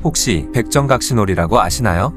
혹시 백정각시놀이라고 아시나요?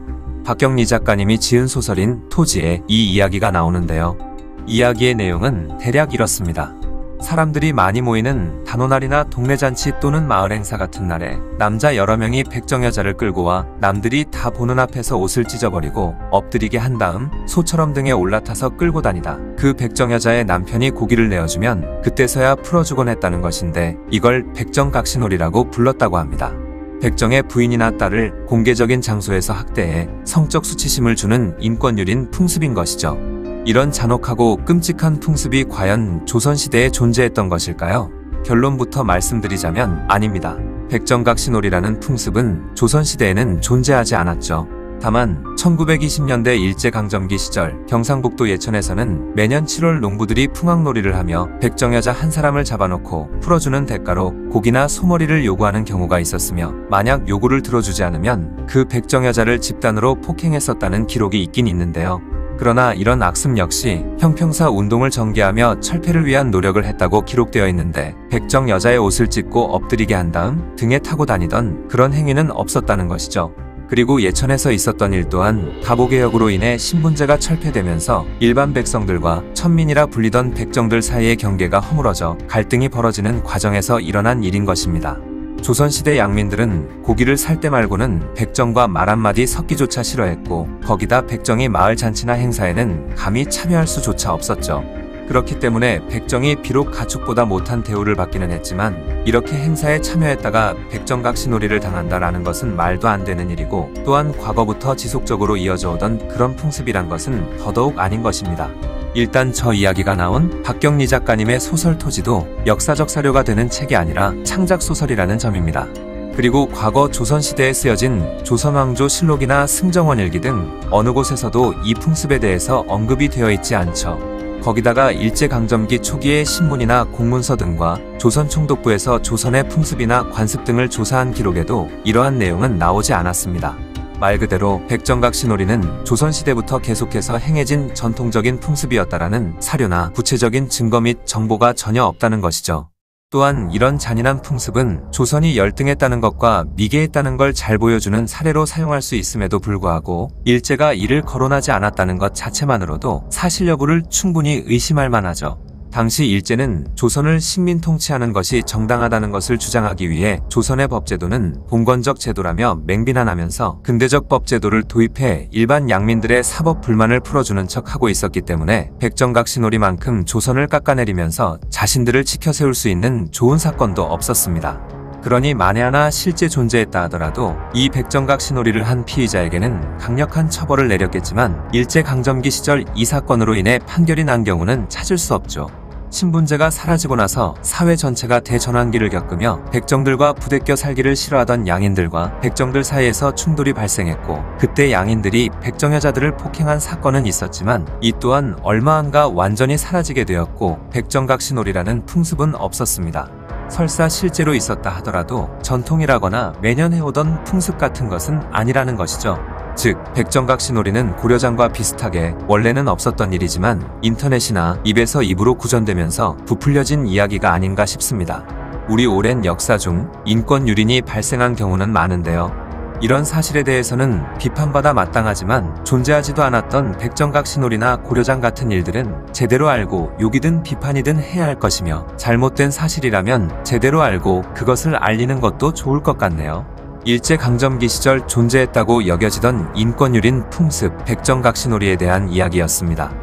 박경리 작가님이 지은 소설인 토지에 이 이야기가 나오는데요. 이야기의 내용은 대략 이렇습니다. 사람들이 많이 모이는 단오날이나 동네잔치 또는 마을 행사 같은 날에 남자 여러 명이 백정 여자를 끌고 와 남들이 다 보는 앞에서 옷을 찢어버리고 엎드리게 한 다음 소처럼 등에 올라타서 끌고 다니다 그 백정 여자의 남편이 고기를 내어주면 그때서야 풀어주곤 했다는 것인데 이걸 백정각시놀이라고 불렀다고 합니다. 백정의 부인이나 딸을 공개적인 장소에서 학대해 성적 수치심을 주는 인권유린 풍습인 것이죠. 이런 잔혹하고 끔찍한 풍습이 과연 조선시대에 존재했던 것일까요? 결론부터 말씀드리자면 아닙니다. 백정각시놀이라는 풍습은 조선시대에는 존재하지 않았죠. 다만 1920년대 일제강점기 시절 경상북도 예천에서는 매년 7월 농부들이 풍악놀이를 하며 백정여자 한 사람을 잡아놓고 풀어주는 대가로 고기나 소머리를 요구하는 경우가 있었으며 만약 요구를 들어주지 않으면 그 백정여자를 집단으로 폭행했었다는 기록이 있긴 있는데요. 그러나 이런 악습 역시 형평사 운동을 전개하며 철폐를 위한 노력을 했다고 기록되어 있는데 백정 여자의 옷을 찢고 엎드리게 한 다음 등에 타고 다니던 그런 행위는 없었다는 것이죠. 그리고 예천에서 있었던 일 또한 가보개혁으로 인해 신분제가 철폐되면서 일반 백성들과 천민이라 불리던 백정들 사이의 경계가 허물어져 갈등이 벌어지는 과정에서 일어난 일인 것입니다. 조선시대 양민들은 고기를 살 때 말고는 백정과 말 한마디 섞기조차 싫어했고 거기다 백정이 마을 잔치나 행사에는 감히 참여할 수조차 없었죠. 그렇기 때문에 백정이 비록 가축보다 못한 대우를 받기는 했지만 이렇게 행사에 참여했다가 백정각시놀이를 당한다라는 것은 말도 안 되는 일이고 또한 과거부터 지속적으로 이어져 오던 그런 풍습이란 것은 더더욱 아닌 것입니다. 일단 저 이야기가 나온 박경리 작가님의 소설 토지도 역사적 사료가 되는 책이 아니라 창작소설이라는 점입니다. 그리고 과거 조선시대에 쓰여진 조선왕조 실록이나 승정원일기 등 어느 곳에서도 이 풍습에 대해서 언급이 되어 있지 않죠. 거기다가 일제강점기 초기의 신문이나 공문서 등과 조선총독부에서 조선의 풍습이나 관습 등을 조사한 기록에도 이러한 내용은 나오지 않았습니다. 말 그대로 백정각시놀이는 조선시대부터 계속해서 행해진 전통적인 풍습이었다라는 사료나 구체적인 증거 및 정보가 전혀 없다는 것이죠. 또한 이런 잔인한 풍습은 조선이 열등했다는 것과 미개했다는 걸 잘 보여주는 사례로 사용할 수 있음에도 불구하고 일제가 이를 거론하지 않았다는 것 자체만으로도 사실 여부를 충분히 의심할 만하죠. 당시 일제는 조선을 식민 통치하는 것이 정당하다는 것을 주장하기 위해 조선의 법제도는 봉건적 제도라며 맹비난하면서 근대적 법제도를 도입해 일반 양민들의 사법 불만을 풀어주는 척하고 있었기 때문에 백정각시놀이만큼 조선을 깎아내리면서 자신들을 지켜세울 수 있는 좋은 사건도 없었습니다. 그러니 만에 하나 실제 존재했다 하더라도 이 백정각시놀이를 한 피의자에게는 강력한 처벌을 내렸겠지만 일제강점기 시절 이 사건으로 인해 판결이 난 경우는 찾을 수 없죠. 신분제가 사라지고 나서 사회 전체가 대전환기를 겪으며 백정들과 부대껴 살기를 싫어하던 양인들과 백정들 사이에서 충돌이 발생했고 그때 양인들이 백정 여자들을 폭행한 사건은 있었지만 이 또한 얼마 안가 완전히 사라지게 되었고 백정각시놀이라는 풍습은 없었습니다. 설사 실제로 있었다 하더라도 전통이라거나 매년 해오던 풍습 같은 것은 아니라는 것이죠. 즉, 백정각시놀이는 고려장과 비슷하게 원래는 없었던 일이지만 인터넷이나 입에서 입으로 구전되면서 부풀려진 이야기가 아닌가 싶습니다. 우리 오랜 역사 중 인권 유린이 발생한 경우는 많은데요. 이런 사실에 대해서는 비판받아 마땅하지만 존재하지도 않았던 백정각시놀이나 고려장 같은 일들은 제대로 알고 욕이든 비판이든 해야 할 것이며 잘못된 사실이라면 제대로 알고 그것을 알리는 것도 좋을 것 같네요. 일제강점기 시절 존재했다고 여겨지던 인권유린 풍습 백정각시놀이에 대한 이야기였습니다.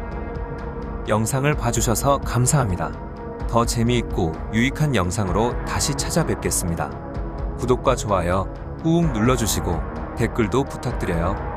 영상을 봐주셔서 감사합니다. 더 재미있고 유익한 영상으로 다시 찾아뵙겠습니다. 구독과 좋아요 꾹 눌러주시고 댓글도 부탁드려요.